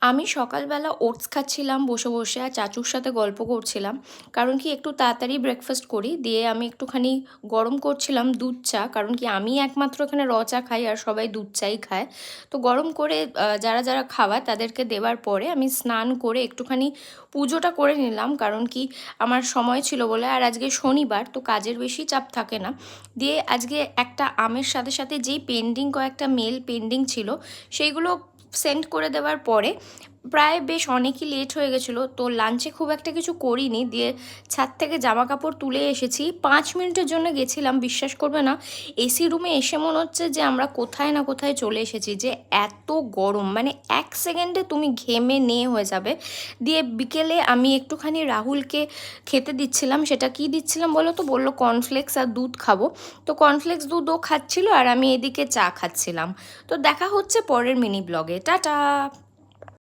আমি সকালবেলা ওটস খাচ্ছিলাম বসে বসে আর চাচুর সাথে গল্প করছিলাম। কারণ কি একটু তাড়াতাড়ি ব্রেকফাস্ট করি, দিয়ে আমি একটুখানি গরম করছিলাম দুধ চা, কারণ কি আমি একমাত্র এখানে চা খাই আর সবাই দুধ চাই খায়। তো গরম করে যারা যারা খাওয়ায় তাদেরকে দেওয়ার পরে আমি স্নান করে একটুখানি পুজোটা করে নিলাম, কারণ কি আমার সময় ছিল বলে, আর আজকে শনিবার তো কাজের বেশি চাপ থাকে না। দিয়ে আজকে একটা আমের সাথে সাথে যেই পেন্ডিং কয়েকটা মেল পেন্ডিং ছিল সেইগুলো সেন্ড করে দেওয়ার পরে প্রায় বেশ অনেকই লেট হয়ে গেছিলো, তো লাঞ্চে খুব একটা কিছু করিনি। দিয়ে ছাদ থেকে জামা কাপড় তুলে এসেছি, 5 মিনিটের জন্য গেছিলাম, বিশ্বাস করবে না এসি রুমে এসে মনে হচ্ছে যে আমরা কোথায় না কোথায় চলে এসেছি, যে এত গরম, মানে 1 সেকেন্ডে তুমি ঘেমে নিয়ে হয়ে যাবে। দিয়ে বিকেলে আমি একটুখানি রাহুলকে খেতে দিচ্ছিলাম, সেটা কি দিচ্ছিলাম বলো তো, বললো কর্নফ্লেক্স আর দুধ খাবো। তো কর্নফ্লেক্স দুধও খাচ্ছিল আর আমি এদিকে চা খাচ্ছিলাম। তো দেখা হচ্ছে পরের মিনি ব্লগে, টাটা।